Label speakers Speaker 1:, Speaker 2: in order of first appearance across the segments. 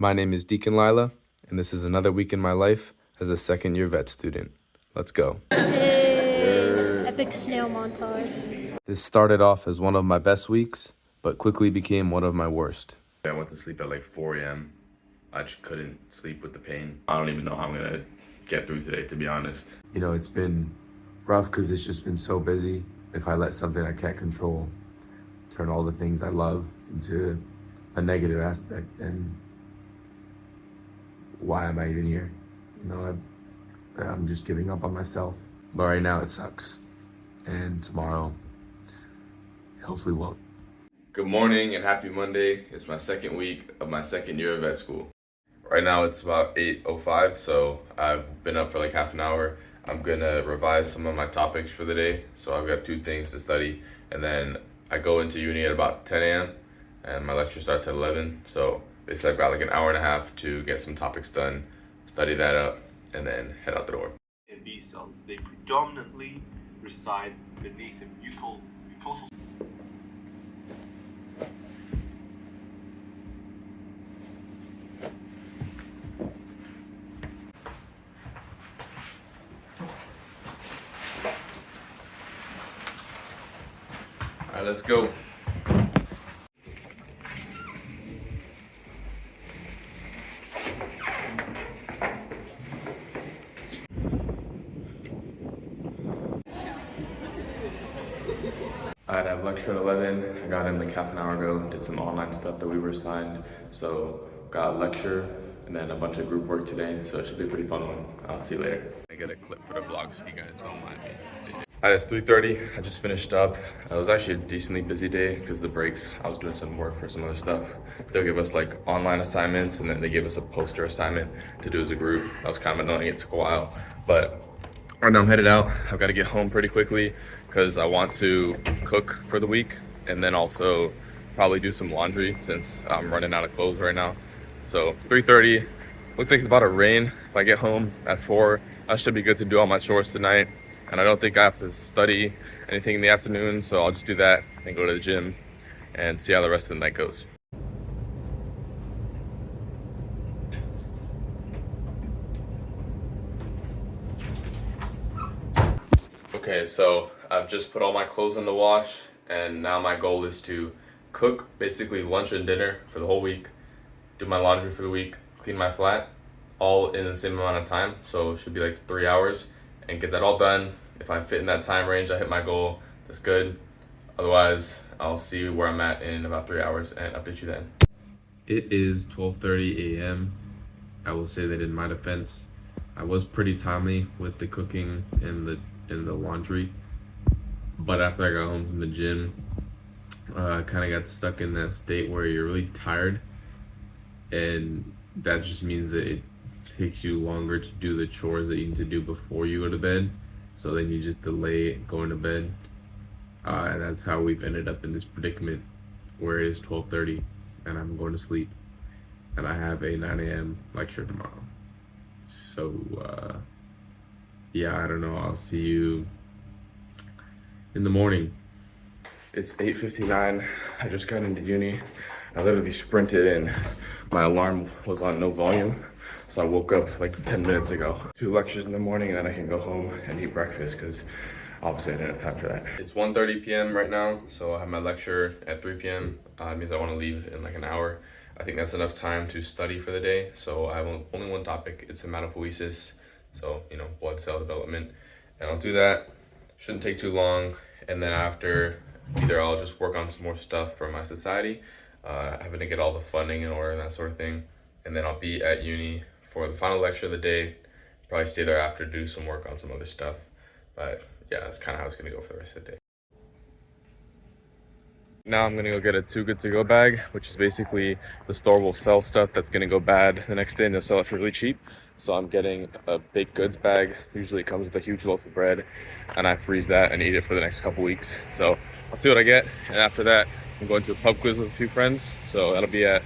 Speaker 1: My name is Deacon Lila, and this is another week in my life as a second-year vet student. Let's go.
Speaker 2: Epic snail montage.
Speaker 1: This started off as one of my best weeks, but quickly became one of my worst. I went to sleep at like 4 a.m. I just couldn't sleep with the pain. I don't even know how I'm gonna get through today, to be honest. You know, it's been rough because it's just been so busy. If I let something I can't control turn all the things I love into a negative aspect, then why am I even here? You know, I'm just giving up on myself. But right now it sucks. And tomorrow, hopefully won't. Good morning and happy Monday. It's my second week of my second year of vet school. Right now it's about 8:05, so I've been up for like half an hour. I'm gonna revise some of my topics for the day. So I've got 2 things to study, and then I go into uni at about 10 a.m. and my lecture starts at 11. So basically I've got like an hour and a half to get some topics done, study that up, and then head out the door.
Speaker 3: In B cells, they predominantly reside beneath the mucosal.
Speaker 1: All right, let's go. I have lecture at 11. I got in like half an hour ago, did some online stuff that we were assigned. So got a lecture and then a bunch of group work today. So it should be a pretty fun one. I'll see you later. I get a clip for the vlog so you guys don't mind me. Alright, it's 3:30. I just finished up. It was actually a decently busy day because the breaks, I was doing some work for some other stuff. They'll give us like online assignments and then they give us a poster assignment to do as a group. That was kind of annoying. It took a while, but right now I'm headed out. I've got to get home pretty quickly because I want to cook for the week and then also probably do some laundry since I'm running out of clothes right now. So 3:30, looks like it's about to rain. If I get home at 4, I should be good to do all my chores tonight. And I don't think I have to study anything in the afternoon, so I'll just do that and go to the gym and see how the rest of the night goes. Okay, so I've just put all my clothes in the wash, and now my goal is to cook basically lunch and dinner for the whole week, do my laundry for the week, clean my flat, all in the same amount of time. So it should be like 3 hours, and get that all done. If I fit in that time range, I hit my goal, that's good. Otherwise, I'll see where I'm at in about 3 hours and update you then. It is 12:30 a.m. I will say that in my defense, I was pretty timely with the cooking and the laundry. But after I got home from the gym, I kind of got stuck in that state where you're really tired. And that just means that it takes you longer to do the chores that you need to do before you go to bed. So then you just delay going to bed. And that's how we've ended up in this predicament where it is 12:30 and I'm going to sleep. And I have a 9 a.m. lecture tomorrow. So, yeah, I don't know. I'll see you in the morning. It's 8:59. I just got into uni. I literally sprinted and my alarm was on no volume. So I woke up like 10 minutes ago. 2 lectures in the morning and then I can go home and eat breakfast because obviously I didn't have time for that. It's 1:30 p.m. right now. So I have my lecture at 3 p.m. It means I want to leave in like an hour. I think that's enough time to study for the day. So I have only one topic. It's hematopoiesis. So, you know, blood cell development. And I'll do that. Shouldn't take too long. And then after, either I'll just work on some more stuff for my society, having to get all the funding in order and that sort of thing. And then I'll be at uni for the final lecture of the day. Probably stay there after, do some work on some other stuff. But yeah, that's kind of how it's going to go for the rest of the day. Now I'm gonna go get a Too Good To Go bag, which is basically the store will sell stuff that's gonna go bad the next day and they'll sell it for really cheap. So I'm getting a baked goods bag. Usually it comes with a huge loaf of bread and I freeze that and eat it for the next couple weeks. So I'll see what I get. And after that, I'm going to a pub quiz with a few friends. So that'll be at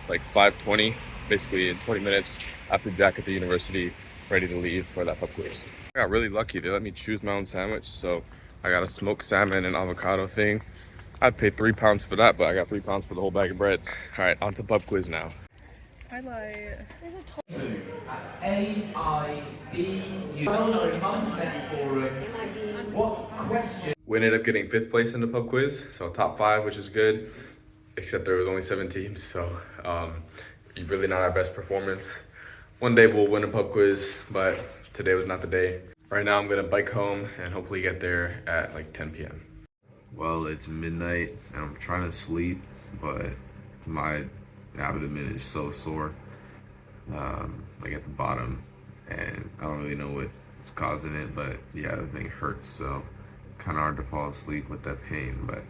Speaker 1: like 5:20, basically in 20 minutes. I have to be back at the university, ready to leave for that pub quiz. I got really lucky. They let me choose my own sandwich. So I got a smoked salmon and avocado thing. I'd pay £3 for that, but I got £3 for the whole bag of bread. All right, on to pub quiz now.
Speaker 4: Highlight.
Speaker 5: AIBU. Well-known Mindset Forum. What question?
Speaker 1: We ended up getting 5th place in the pub quiz, so top 5, which is good, except there was only 7 teams, so really not our best performance. One day we'll win a pub quiz, but today was not the day. Right now I'm gonna bike home and hopefully get there at like 10 p.m. Well, it's midnight and I'm trying to sleep, but my abdomen is so sore, like at the bottom, and I don't really know what's causing it, but yeah, the thing hurts, so kind of hard to fall asleep with that pain, but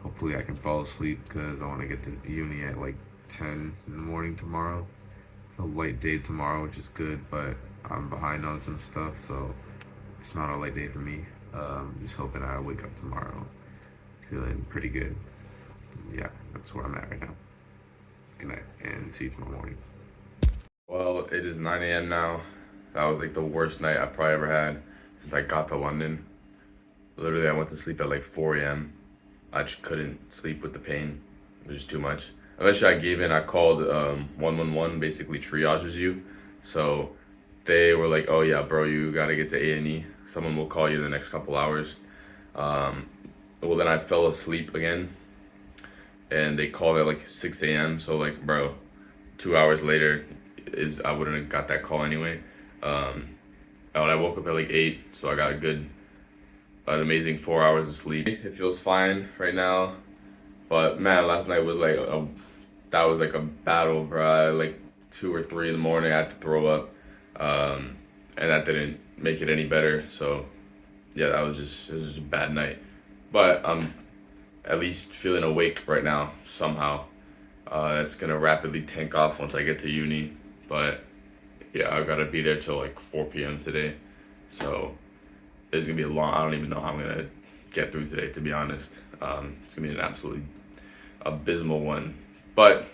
Speaker 1: hopefully I can fall asleep because I want to get to uni at like 10 in the morning tomorrow. It's a light day tomorrow, which is good, but I'm behind on some stuff, so it's not a light day for me. Just hoping I wake up tomorrow feeling pretty good. Yeah, that's where I'm at right now. Good night, and see you tomorrow morning. Well, it is 9 a.m. now. That was like the worst night I've probably ever had since I got to London. Literally, I went to sleep at like 4 a.m. I just couldn't sleep with the pain. It was just too much. Eventually, I gave in. I called 111, basically triages you. So they were like, oh yeah, bro, you gotta get to A&E. Someone will call you in the next couple hours. Well, then I fell asleep again. And they called at like 6 a.m. So like, bro, 2 hours later, I wouldn't have got that call anyway. And I woke up at like 8, so I got an amazing 4 hours of sleep. It feels fine right now, but man, last night was like that was like a battle, bro. Like 2 or 3 in the morning, I had to throw up, and that didn't make it any better. So yeah, it was just a bad night, but I'm at least feeling awake right now somehow. It's gonna rapidly tank off once I get to uni, but yeah, I gotta be there till like 4 p.m. today. So it's gonna be I don't even know how I'm gonna get through today, to be honest. It's gonna be an absolutely abysmal one. But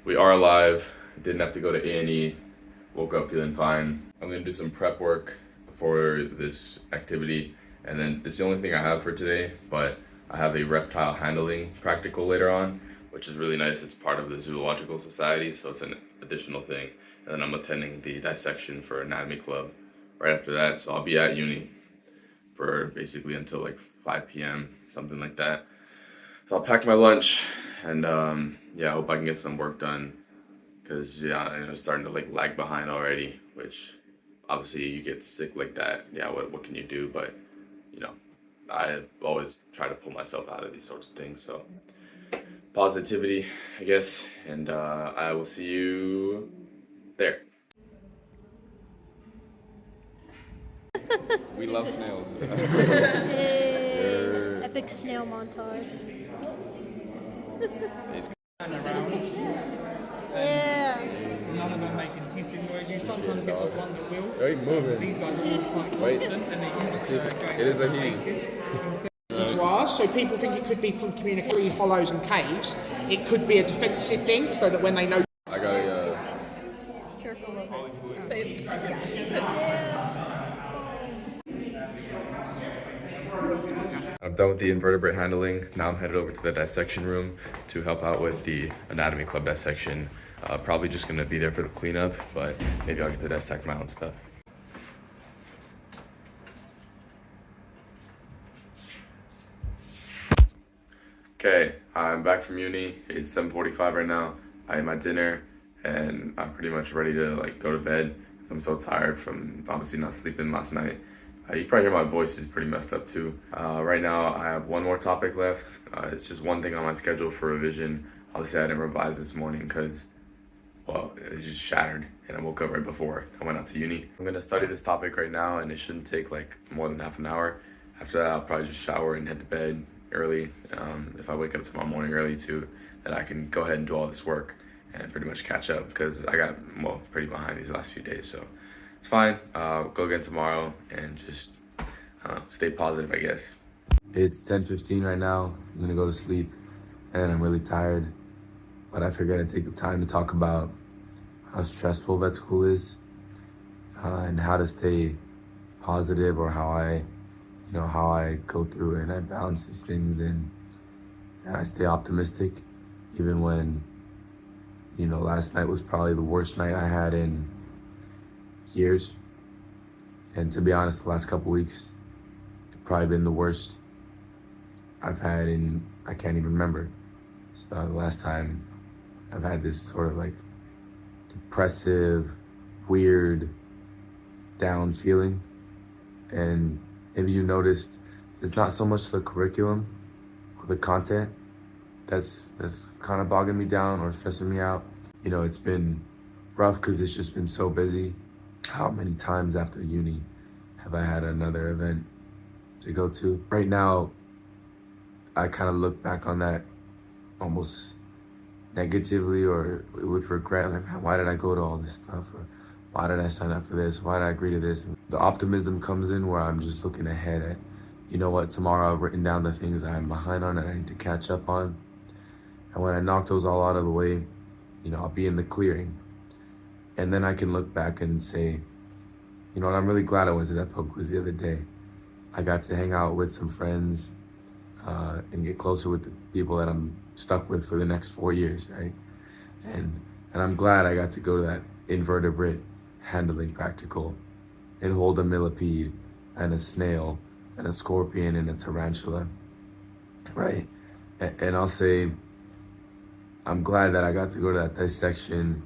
Speaker 1: we are alive. Didn't have to go to A&E. Woke up feeling fine. I'm gonna do some prep work for this activity, and then it's the only thing I have for today, but I have a reptile handling practical later on, which is really nice. It's part of the Zoological Society, so it's an additional thing. And then I'm attending the dissection for anatomy club right after that. So I'll be at uni for basically until like 5 p.m., something like that. So I'll pack my lunch and yeah, I hope I can get some work done, because yeah, I'm starting to like lag behind already, which obviously you get sick like that. Yeah, what can you do? But you know, I always try to pull myself out of these sorts of things. So positivity, I guess, and I will see you there. We love snails.
Speaker 2: Hey, epic snail montage. Yeah.
Speaker 4: None of them making hissing noises. You sometimes get the one that will.
Speaker 1: Are you moving?
Speaker 4: These guys are quite confident and they're used to going
Speaker 1: It is a
Speaker 4: through
Speaker 1: he.
Speaker 4: paces.
Speaker 6: To ours, so people think it could be from communicatory hollows and caves. It could be a defensive thing, so that when they know.
Speaker 1: I got a.
Speaker 2: Careful of it.
Speaker 1: I'm done with the invertebrate handling. Now I'm headed over to the dissection room to help out with the anatomy club dissection. Probably just gonna be there for the cleanup, but maybe I'll get to dissect my own stuff. Okay, I'm back from uni. It's 7:45 right now. I ate my dinner and I'm pretty much ready to like go to bed because I'm so tired from obviously not sleeping last night. You probably hear my voice is pretty messed up too. Right now I have one more topic left. It's just one thing on my schedule for revision. Obviously I didn't revise this morning because, well, it just shattered and I woke up right before I went out to uni. I'm gonna study this topic right now and it shouldn't take like more than half an hour. After that I'll probably just shower and head to bed early. If I wake up tomorrow morning early too, then I can go ahead and do all this work and pretty much catch up because I got, well, pretty behind these last few days. So it's fine. Go again tomorrow and just, I don't know, stay positive, I guess. It's 10:15 right now. I'm gonna go to sleep and I'm really tired, but I figured I'd take the time to talk about how stressful vet school is and how to stay positive, or how I go through it and I balance these things and I stay optimistic even when last night was probably the worst night I had in years. And to be honest, the last couple weeks, have probably been the worst I've had in, I can't even remember. So the last time I've had this sort of like depressive, weird, down feeling. And maybe you noticed it's not so much the curriculum or the content that's kind of bogging me down or stressing me out. It's been rough because it's just been so busy. How many times after uni have I had another event to go to? Right now, I kind of look back on that almost negatively or with regret, like, man, why did I go to all this stuff? Or why did I sign up for this? Why did I agree to this? The optimism comes in where I'm just looking ahead at, tomorrow I've written down the things I'm behind on and I need to catch up on. And when I knock those all out of the way, I'll be in the clearing. And then I can look back and say, I'm really glad I went to that pub quiz the other day. I got to hang out with some friends and get closer with the people that I'm stuck with for the next 4 years, right? And I'm glad I got to go to that invertebrate handling practical and hold a millipede and a snail and a scorpion and a tarantula, right? And I'll say, I'm glad that I got to go to that dissection,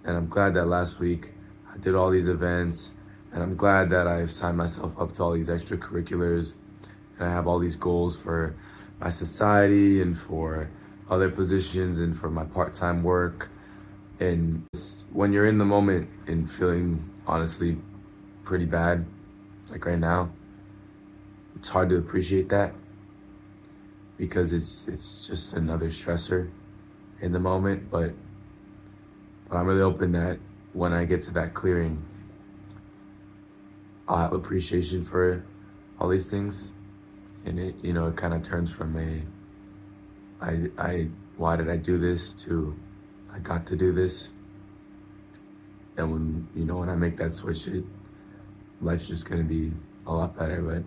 Speaker 1: and I'm glad that last week I did all these events, and I'm glad that I've signed myself up to all these extracurriculars, and I have all these goals for my society and for other positions and for my part-time work. And when you're in the moment and feeling honestly pretty bad, like right now, it's hard to appreciate that because it's just another stressor in the moment. But I'm really hoping that when I get to that clearing, I'll have appreciation for all these things. And it kind of turns from why did I do this to I got to do this. And when I make that switch, life's just gonna be a lot better. But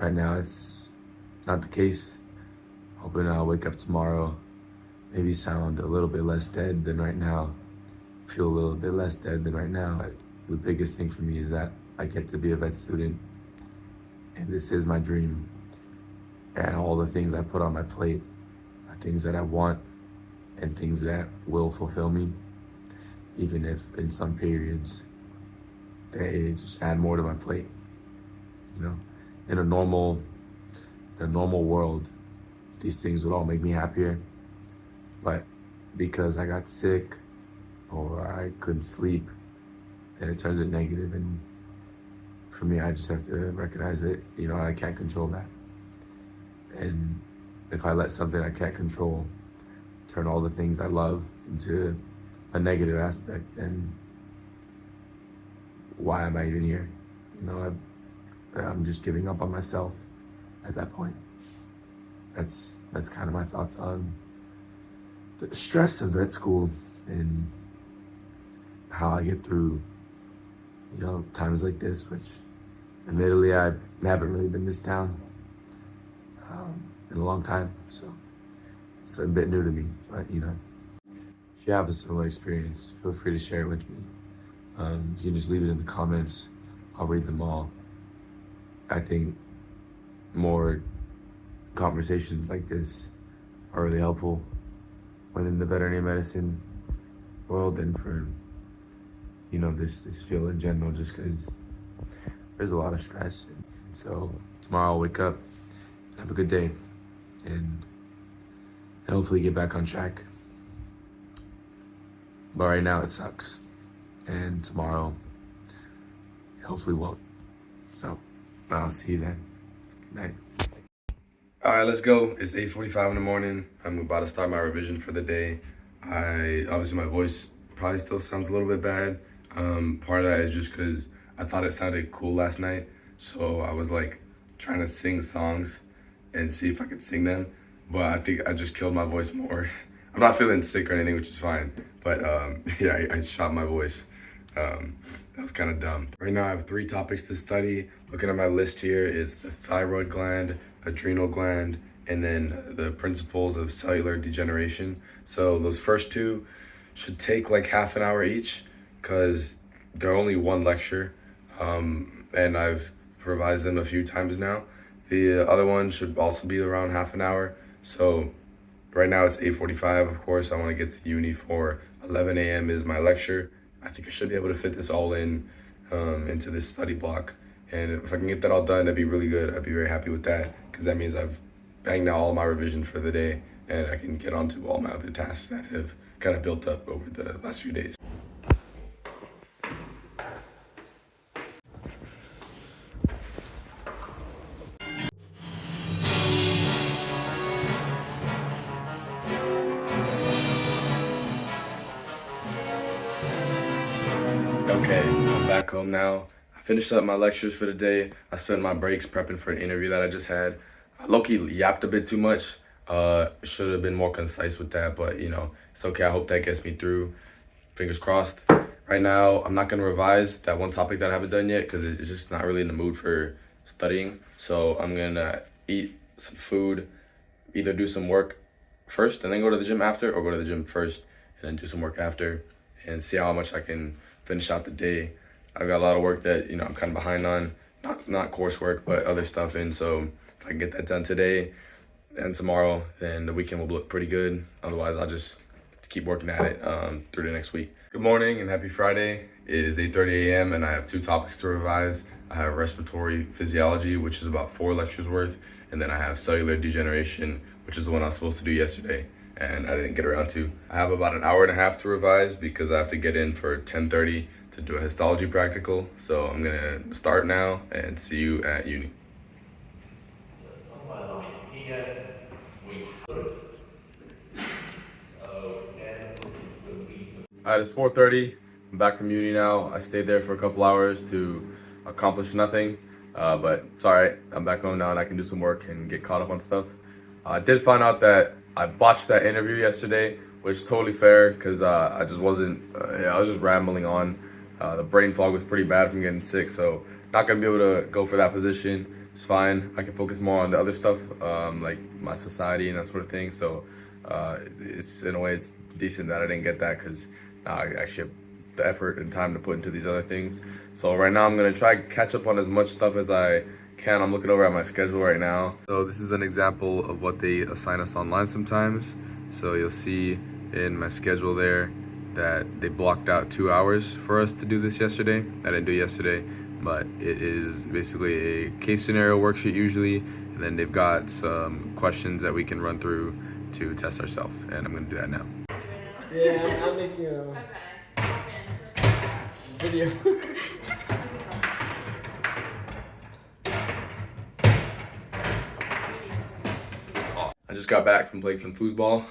Speaker 1: right now it's not the case. Hoping I'll wake up tomorrow, maybe sound a little bit less dead than right now, feel a little bit less dead than right now. But the biggest thing for me is that I get to be a vet student, and this is my dream. And all the things I put on my plate are things that I want and things that will fulfill me, even if in some periods they just add more to my plate. In a normal world, these things would all make me happier. But because I got sick or I couldn't sleep, then it turns it negative. And for me, I just have to recognize that, I can't control that. And if I let something I can't control turn all the things I love into a negative aspect, then why am I even here? I'm just giving up on myself at that point. That's kind of my thoughts on the stress of vet school and how I get through, times like this, which admittedly I haven't really been this down in a long time. So it's a bit new to me, but if you have a similar experience, feel free to share it with me. You can just leave it in the comments. I'll read them all. I think more conversations like this are really helpful within the veterinary medicine world and for this field in general, just because there's a lot of stress. And so tomorrow I'll wake up, have a good day, and hopefully get back on track. But right now it sucks, and tomorrow hopefully won't. So I'll see you then. Good night. All right, let's go. It's 8:45 in the morning. I'm about to start my revision for the day. Obviously my voice probably still sounds a little bit bad. Part of that is just because I thought it sounded cool last night. So I was like trying to sing songs and see if I could sing them. But I think I just killed my voice more. I'm not feeling sick or anything, which is fine. But yeah, I shot my voice. That was kind of dumb. Right now I have 3 topics to study. Looking at my list here, it's the thyroid gland, adrenal gland, and then the principles of cellular degeneration. So those first 2, should take like half an hour each because they're only one lecture, and I've revised them a few times now. The other one should also be around half an hour. So right now it's 8:45. Of course, I want to get to uni for 11 a.m. is my lecture. I think I should be able to fit this all in into this study block. And if I can get that all done, that'd be really good. I'd be very happy with that because that means I've banged out all my revision for the day and I can get on to all my other tasks that have kind of built up over the last few days. Okay, I'm back home now. I finished up my lectures for the day. I spent my breaks prepping for an interview that I just had. I low-key yapped a bit too much. Should have been more concise with that, but it's okay. I hope that gets me through. Fingers crossed. Right now, I'm not gonna revise that one topic that I haven't done yet because it's just not really in the mood for studying. So I'm gonna eat some food, either do some work first and then go to the gym after, or go to the gym first and then do some work after, and see how much I can finish out the day. I've got a lot of work that I'm kind of behind on, not coursework, but other stuff. And so if I can get that done today and tomorrow, then the weekend will look pretty good. Otherwise, I'll just keep working at it through the next week. Good morning and happy Friday. It is 8:30 a.m. and I have 2 topics to revise. I have respiratory physiology, which is about 4 lectures worth, and then I have cellular degeneration, which is the one I was supposed to do yesterday and I didn't get around to. I have about an hour and a half to revise because I have to get in for 10:30 to do a histology practical. So I'm gonna start now and see you at uni. Alright, it's 4:30. I'm back from uni now. I stayed there for a couple hours to accomplish nothing, but it's alright. I'm back home now and I can do some work and get caught up on stuff. I did find out that I botched that interview yesterday, which is totally fair because I just wasn't, I was just rambling on. The brain fog was pretty bad from getting sick, so not gonna be able to go for that position. It's fine. I can focus more on the other stuff, like my society and that sort of thing. So it's in a way it's decent that I didn't get that because I actually have the effort and time to put into these other things. So right now I'm gonna try to catch up on as much stuff as I can. I'm looking over at my schedule right now. So this is an example of what they assign us online sometimes. So you'll see in my schedule there that they blocked out 2 hours for us to do this yesterday. I didn't do it yesterday, but it is basically a case scenario worksheet usually, and then they've got some questions that we can run through to test ourselves, and I'm gonna do that now.
Speaker 4: Yeah, I'm making a video.
Speaker 1: I just got back from playing some foosball.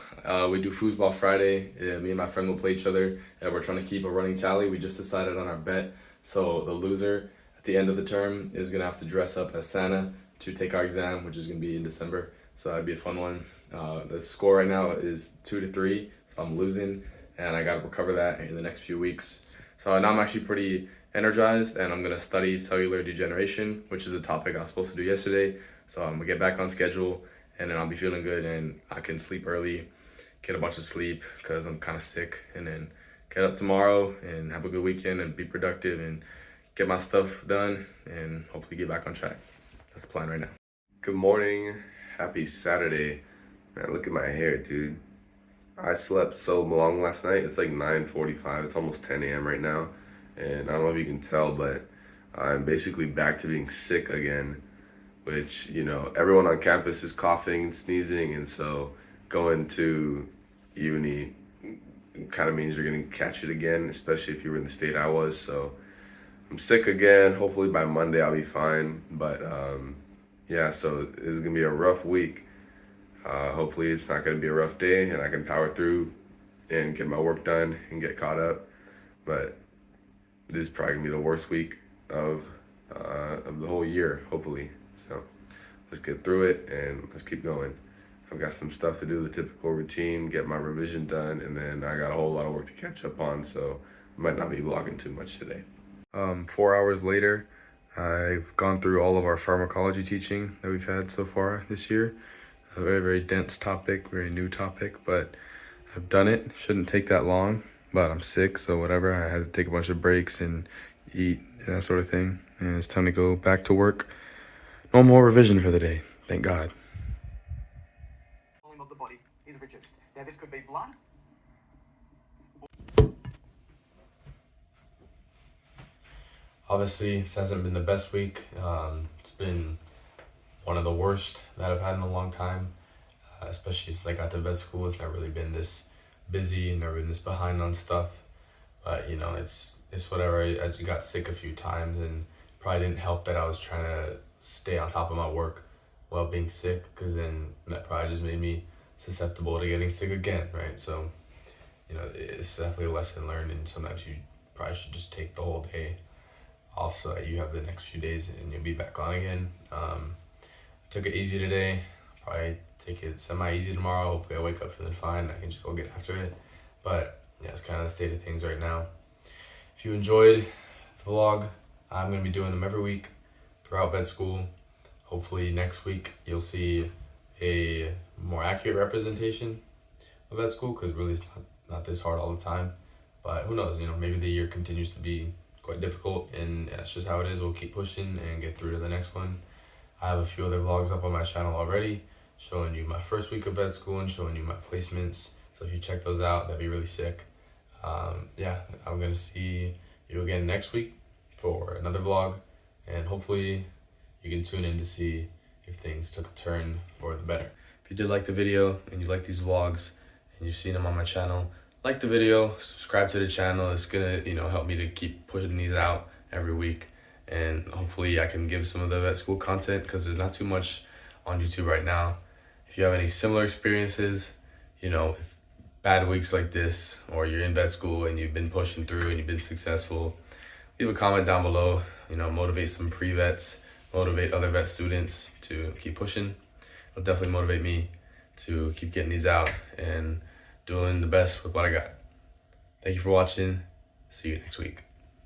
Speaker 1: We do foosball Friday. Me and my friend will play each other, and we're trying to keep a running tally. We just decided on our bet. So the loser at the end of the term is gonna have to dress up as Santa to take our exam, which is gonna be in December. So that'd be a fun one. The score right now is 2-3, so I'm losing, and I gotta recover that in the next few weeks. So now I'm actually pretty energized, and I'm gonna study cellular degeneration, which is a topic I was supposed to do yesterday. So I'm gonna get back on schedule, and then I'll be feeling good, and I can sleep early, get a bunch of sleep because I'm kind of sick, and then get up tomorrow and have a good weekend and be productive and get my stuff done and hopefully get back on track. That's the plan right now.
Speaker 7: Good morning. Happy Saturday. Man, look at my hair, dude. I slept so long last night. It's like 9:45. It's almost 10 a.m. right now. And I don't know if you can tell, but I'm basically back to being sick again, which, everyone on campus is coughing and sneezing. And so going to uni kind of means you're going to catch it again, especially if you were in the state I was. So I'm sick again. Hopefully by Monday I'll be fine. But yeah, so this is going to be a rough week. Hopefully it's not going to be a rough day and I can power through and get my work done and get caught up. But this is probably going to be the worst week of the whole year, hopefully. So let's get through it and let's keep going. I've got some stuff to do, the typical routine, get my revision done, and then I got a whole lot of work to catch up on, so I might not be vlogging too much today.
Speaker 1: 4 hours later, I've gone through all of our pharmacology teaching that we've had so far this year. A very, very dense topic, very new topic, but I've done it. Shouldn't take that long, but I'm sick, so whatever. I had to take a bunch of breaks and eat and that sort of thing. And it's time to go back to work. No more revision for the day, thank God.
Speaker 8: Volume of the body is reduced. Now this could be blood.
Speaker 1: Obviously, this hasn't been the best week. It's been one of the worst that I've had in a long time, especially since I got to vet school. It's not really been this busy, never been this behind on stuff. But, you know, it's whatever. I just got sick a few times, and probably didn't help that I was trying to stay on top of my work while being sick, because then that probably just made me susceptible to getting sick again, right? So, you know, it's definitely a lesson learned, and sometimes you probably should just take the whole day off so that you have the next few days and you'll be back on again. Took it easy today, probably take it semi-easy tomorrow. Hopefully I wake up feeling fine, I can just go get after it. But yeah, it's kind of the state of things right now. If you enjoyed the vlog, I'm going to be doing them every week throughout vet school. Hopefully next week you'll see a more accurate representation of vet school, because really it's not this hard all the time. But who knows, you know, maybe the year continues to be quite difficult, and that's just how it is. We'll keep pushing and get through to the next one. I have a few other vlogs up on my channel already, showing you my first week of vet school and showing you my placements. So if you check those out, that'd be really sick. Yeah, I'm gonna see you again next week for another vlog, and hopefully you can tune in to see if things took a turn for the better. If you did like the video and you like these vlogs and you've seen them on my channel, like the video, subscribe to the channel. It's gonna, you know, help me to keep pushing these out every week, and hopefully I can give some of the vet school content, because there's not too much on YouTube right now. If you have any similar experiences, you know, bad weeks like this, or you're in vet school and you've been pushing through and you've been successful, leave a comment down below. You know, motivate some pre-vets, motivate other vet students to keep pushing. It'll definitely motivate me to keep getting these out and doing the best with what I got. Thank you for watching. See you next week.